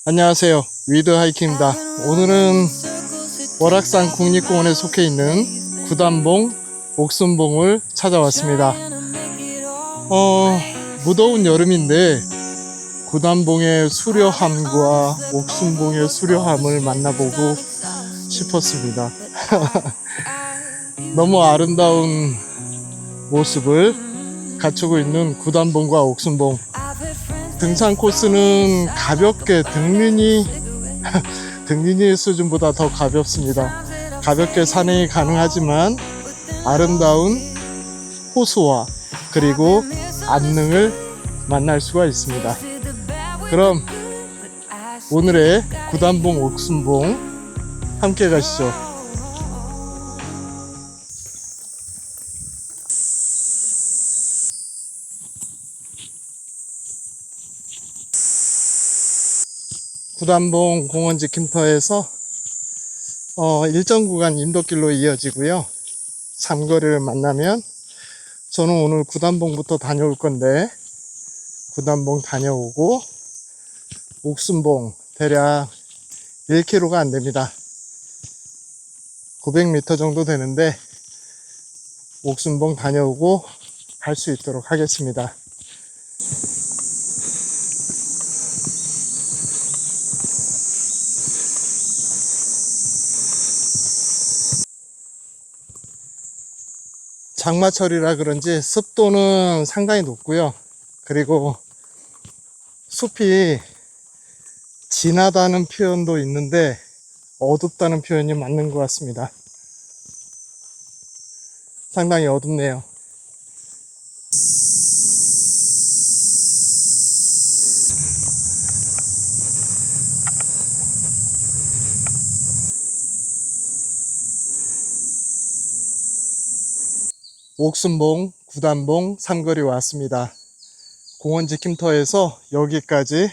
안녕하세요. 위드 하이킹입니다. 오늘은 월악산 국립공원에 속해 있는 구단봉 옥순봉을 찾아왔습니다. 무더운 여름인데 구단봉의 수려함과 옥순봉의 수려함을 만나보고 싶었습니다. 너무 아름다운 모습을 갖추고 있는 구단봉과 옥순봉. 등산 코스는 가볍게 등린이 수준보다 더 가볍습니다. 가볍게 산행이 가능하지만 아름다운 호수와 그리고 안능을 만날 수가 있습니다. 그럼 오늘의 구단봉 옥순봉 함께 가시죠. 구단봉 공원 지킴터에서 일정 구간 인도길로 이어지고요. 삼거리를 만나면 저는 오늘 구단봉부터 다녀올 건데 구단봉 다녀오고 옥순봉 대략 1km가 안 됩니다. 900m 정도 되는데 옥순봉 다녀오고 갈 수 있도록 하겠습니다. 장마철이라 그런지 습도는 상당히 높고요. 그리고 숲이 진하다는 표현도 있는데 어둡다는 표현이 맞는 것 같습니다. 상당히 어둡네요. 옥순봉, 구단봉, 삼거리 왔습니다. 공원 지킴터에서 여기까지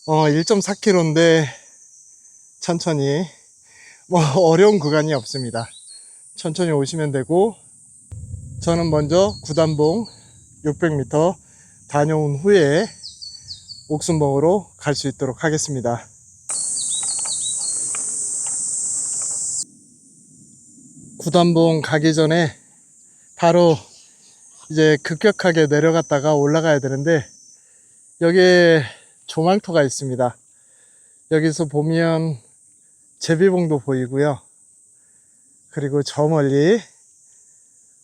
1.4km인데 천천히 어려운 구간이 없습니다. 천천히 오시면 되고 저는 먼저 구단봉 600m 다녀온 후에 옥순봉으로 갈 수 있도록 하겠습니다. 구단봉 가기 전에 바로 이제 급격하게 내려갔다가 올라가야 되는데 여기에 조망터가 있습니다. 여기서 보면 제비봉도 보이고요. 그리고 저 멀리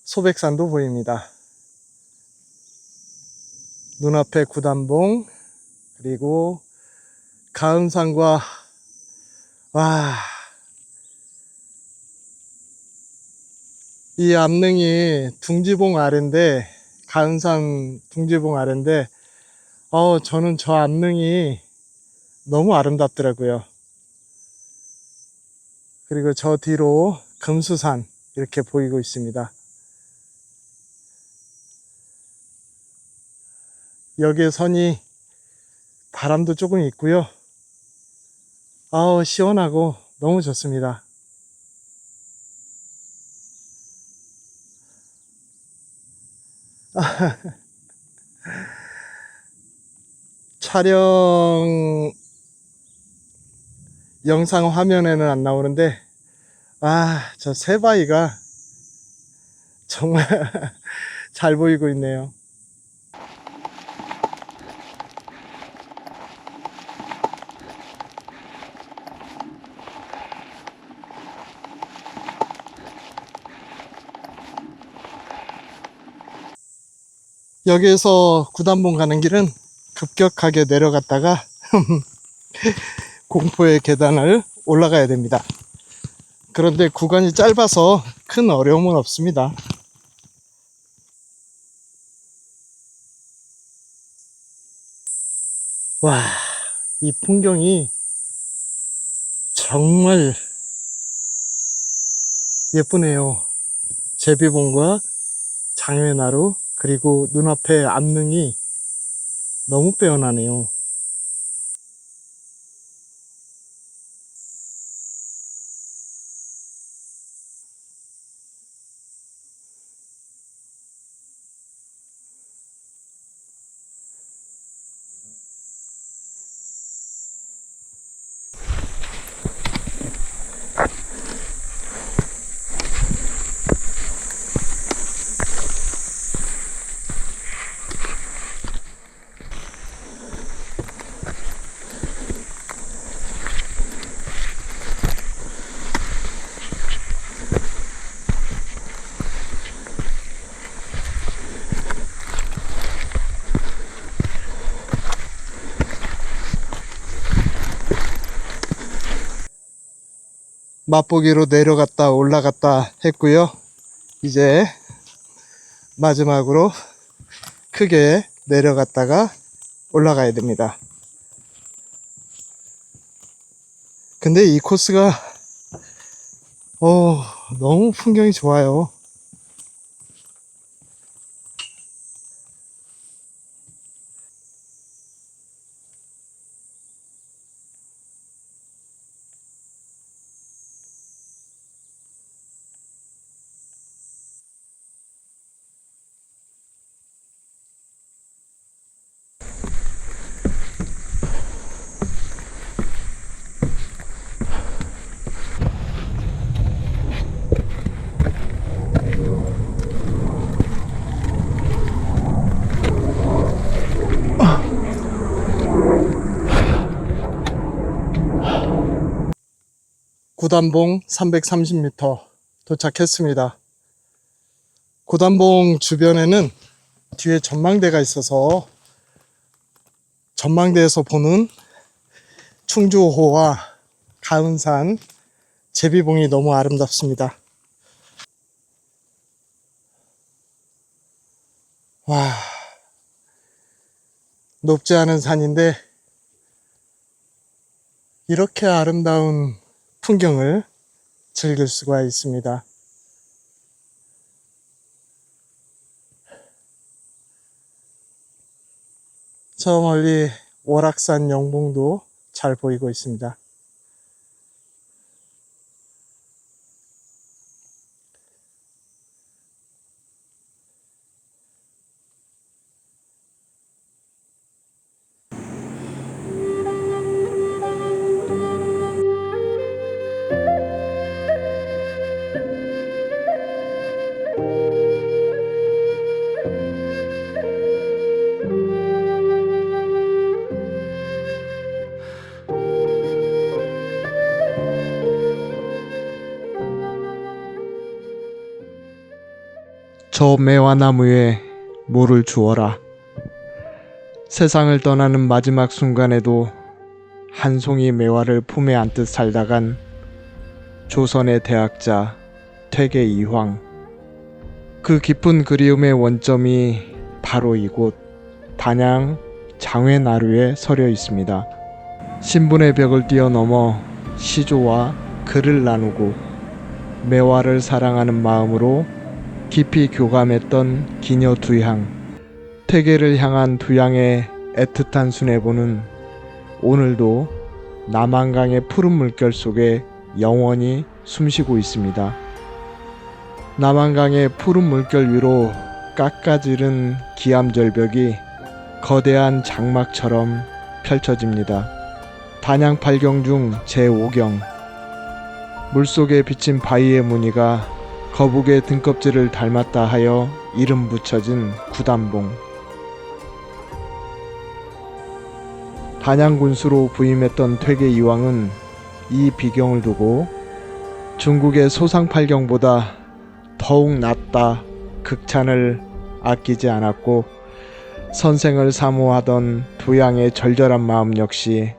소백산도 보입니다. 눈앞에 구단봉 그리고 가은산과 이 암릉이 둥지봉 아래인데 가은산 둥지봉 아래인데 저는 저 암릉이 너무 아름답더라고요. 그리고 저 뒤로 금수산 이렇게 보이고 있습니다. 여기에 선이 바람도 조금 있고요. 시원하고 너무 좋습니다. 촬영 영상 화면에는 안 나오는데 저 새바위가 정말 잘 보이고 있네요. 여기에서 구단봉 가는 길은 급격하게 내려갔다가 공포의 계단을 올라가야 됩니다. 그런데 구간이 짧아서 큰 어려움은 없습니다. 와, 이 풍경이 정말 예쁘네요. 제비봉과 장외나루 그리고 눈앞에 암릉이 너무 빼어나네요. 맛보기로 내려갔다 올라갔다 했고요. 이제 마지막으로 크게 내려갔다가 올라가야 됩니다. 근데 이 코스가 너무 풍경이 좋아요. 구단봉 330m 도착했습니다. 구단봉 주변에는 뒤에 전망대가 있어서 전망대에서 보는 충주호와 가은산 제비봉이 너무 아름답습니다. 와, 높지 않은 산인데 이렇게 아름다운 풍경을 즐길 수가 있습니다. 저 멀리 월악산 영봉도 잘 보이고 있습니다. 저 매화나무에 물을 주어라. 세상을 떠나는 마지막 순간에도 한 송이 매화를 품에 안듯 살다간 조선의 대학자 퇴계 이황. 그 깊은 그리움의 원점이 바로 이곳 단양 장외나루에 서려 있습니다. 신분의 벽을 뛰어넘어 시조와 글을 나누고 매화를 사랑하는 마음으로 깊이 교감했던 기녀 두향. 퇴계를 향한 두향의 애틋한 수뇌보는 오늘도 남한강의 푸른 물결 속에 영원히 숨쉬고 있습니다. 남한강의 푸른 물결 위로 깎아지른 기암절벽이 거대한 장막처럼 펼쳐집니다. 단양 8경 중 제5경. 물속에 비친 바위의 무늬가 거북의 등껍질을 닮았다 하여 이름 붙여진 구단봉. 단양 군수로 부임했던 퇴계 이황은 이 비경을 두고 중국의 소상팔경보다 더욱 낫다 극찬을 아끼지 않았고, 선생을 사모하던 두양의 절절한 마음 역시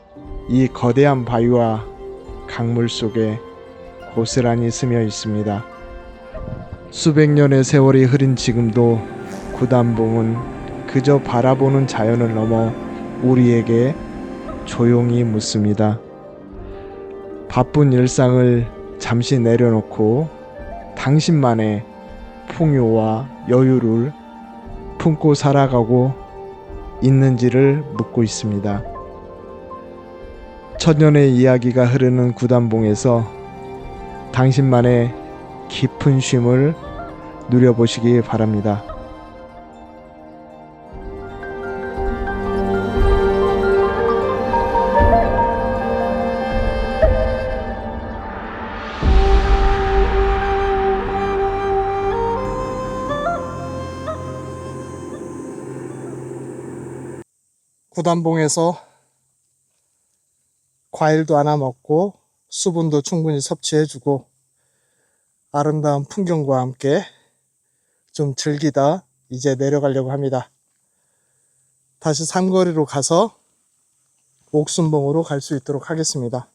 이 거대한 바위와 강물 속에 고스란히 스며 있습니다. 수백 년의 세월이 흐른 지금도 구단봉은 그저 바라보는 자연을 넘어 우리에게 조용히 묻습니다. 바쁜 일상을 잠시 내려놓고 당신만의 풍요와 여유를 품고 살아가고 있는지를 묻고 있습니다. 천년의 이야기가 흐르는 구단봉에서 당신만의 깊은 쉼을 누려보시기 바랍니다. 구단봉에서 과일도 하나 먹고 수분도 충분히 섭취해주고 아름다운 풍경과 함께 좀 즐기다 이제 내려가려고 합니다. 다시 삼거리로 가서 옥순봉으로 갈 수 있도록 하겠습니다.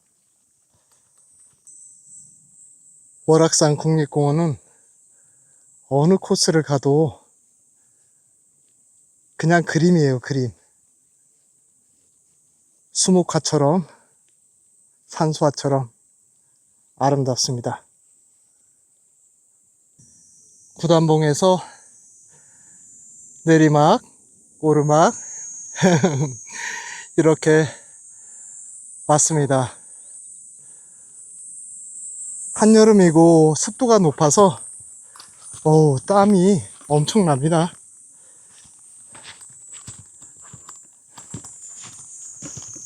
월악산 국립공원은 어느 코스를 가도 그냥 그림이에요, 그림. 수묵화처럼, 산수화처럼 아름답습니다. 구단봉에서 내리막, 오르막 이렇게 왔습니다. 한여름이고 습도가 높아서 땀이 엄청납니다.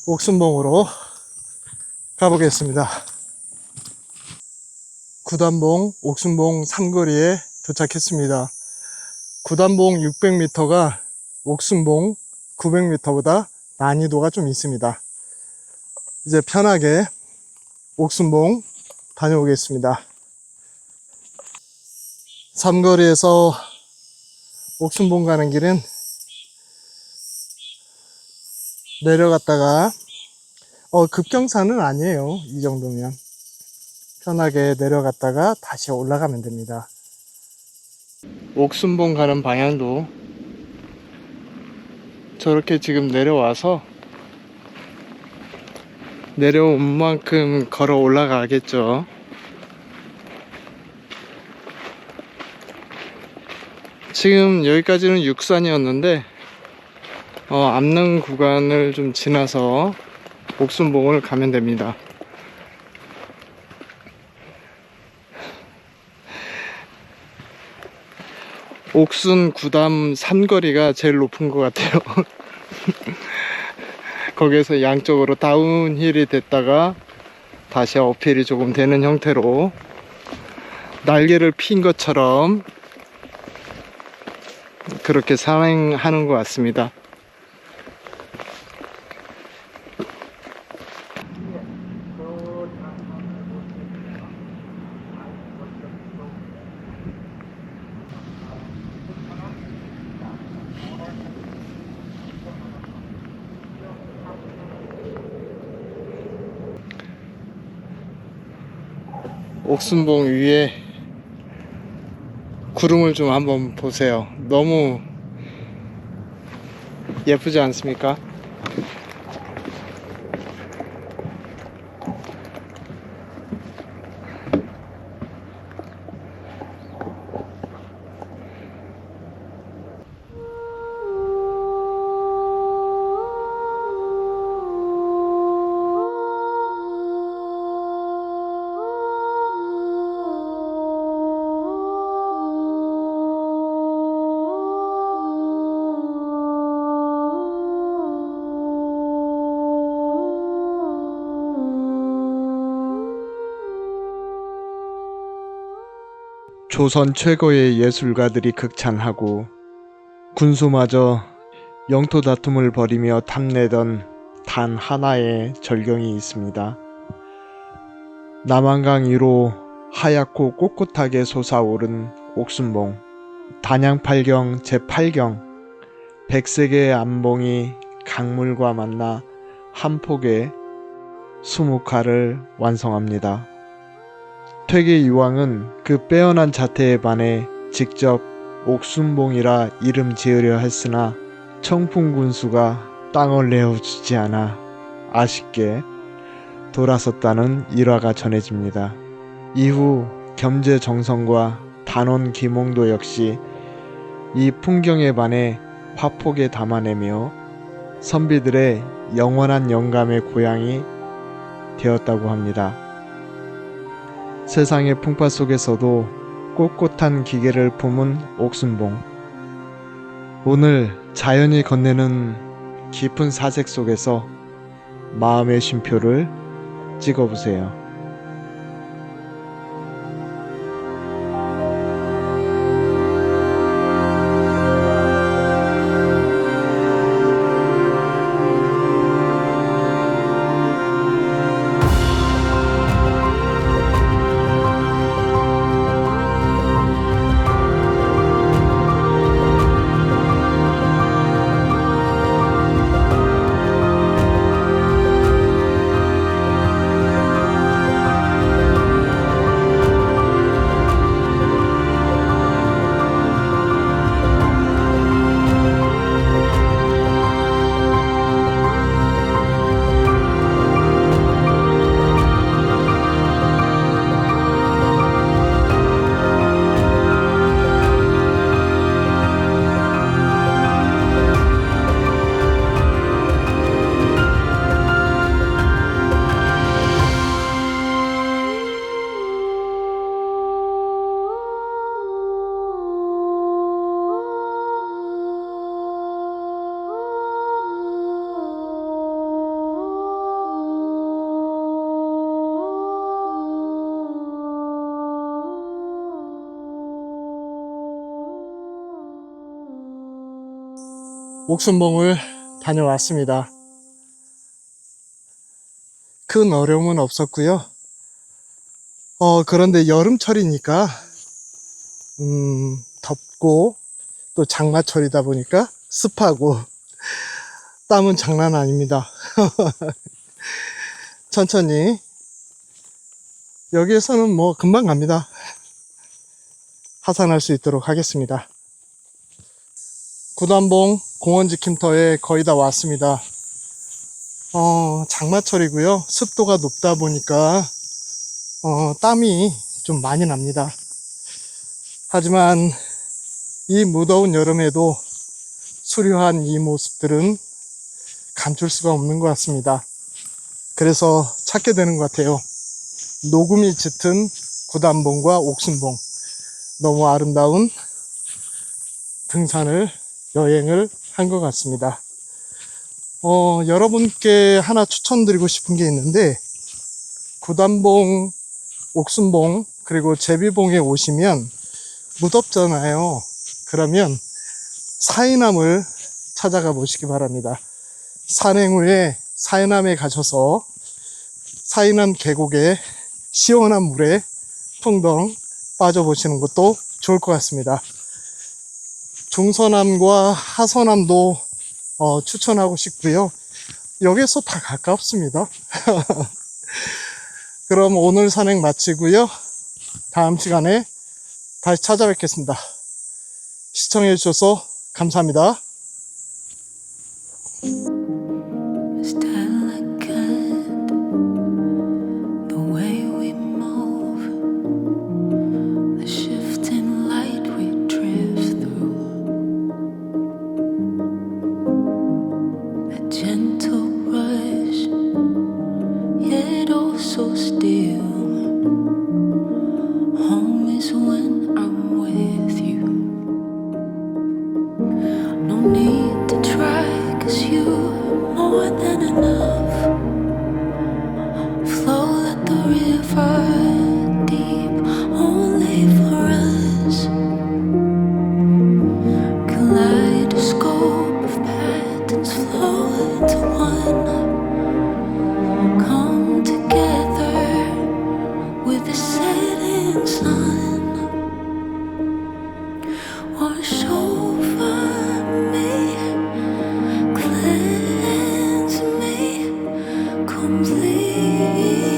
옥순봉으로 가보겠습니다. 구단봉, 옥순봉 삼거리에 도착했습니다. 구단봉 600m가 옥순봉 900m보다 난이도가 좀 있습니다. 이제 편하게 옥순봉 다녀오겠습니다. 삼거리에서 옥순봉 가는 길은 내려갔다가 급경사는 아니에요. 이 정도면 편하게 내려갔다가 다시 올라가면 됩니다. 옥순봉 가는 방향도 저렇게 지금 내려와서 내려온 만큼 걸어 올라가겠죠. 지금 여기까지는 육산이었는데 암릉 구간을 좀 지나서 옥순봉을 가면 됩니다. 옥순 구담 산거리가 제일 높은 것 같아요. 거기에서 양쪽으로 다운힐이 됐다가 다시 어필이 조금 되는 형태로 날개를 핀 것처럼 그렇게 산행하는 것 같습니다. 옥순봉 위에 구름을 좀 한번 보세요. 너무 예쁘지 않습니까? 조선 최고의 예술가들이 극찬하고 군수마저 영토 다툼을 벌이며 탐내던 단 하나의 절경이 있습니다. 남한강 위로 하얗고 꼿꼿하게 솟아오른 옥순봉. 단양팔경 제8경 백색의 암봉이 강물과 만나 한 폭의 수묵화를 완성합니다. 퇴계 이황은 그 빼어난 자태에 반해 직접 옥순봉이라 이름 지으려 했으나 청풍군수가 땅을 내어주지 않아 아쉽게 돌아섰다는 일화가 전해집니다. 이후 겸재정성과 단원 김홍도 역시 이 풍경에 반해 화폭에 담아내며 선비들의 영원한 영감의 고향이 되었다고 합니다. 세상의 풍파 속에서도 꼿꼿한 기계를 품은 옥순봉. 오늘 자연이 건네는 깊은 사색 속에서 마음의 쉼표를 찍어보세요. 옥순봉을 다녀왔습니다. 큰 어려움은 없었고요. 그런데 여름철이니까 덥고 또 장마철이다 보니까 습하고 땀은 장난 아닙니다. 천천히 여기에서는 뭐 금방 갑니다. 하산할 수 있도록 하겠습니다. 구단봉 공원지킴터에 거의 다 왔습니다. 장마철이고요. 습도가 높다 보니까 땀이 좀 많이 납니다. 하지만 이 무더운 여름에도 수려한 이 모습들은 감출 수가 없는 것 같습니다. 그래서 찾게 되는 것 같아요. 녹음이 짙은 구단봉과 옥순봉, 너무 아름다운 등산을 여행을 한 것 같습니다. 여러분께 하나 추천드리고 싶은 게 있는데, 구단봉, 옥순봉, 그리고 제비봉에 오시면 무덥잖아요. 그러면 사이남을 찾아가 보시기 바랍니다. 산행 후에 사이남에 가셔서 사이남 계곡에 시원한 물에 풍덩 빠져보시는 것도 좋을 것 같습니다. 중서남과 하서남도 추천하고 싶고요. 여기서 다 가깝습니다. 그럼 오늘 산행 마치고요. 다음 시간에 다시 찾아뵙겠습니다. 시청해 주셔서 감사합니다. So still, home is when I'm with you. No need to try, 'cause you're more than enough. Flow like the river, deep, only for us. Kaleidoscope of patterns flow into one. Come together with the setting sun. Wash over me, cleanse me completely.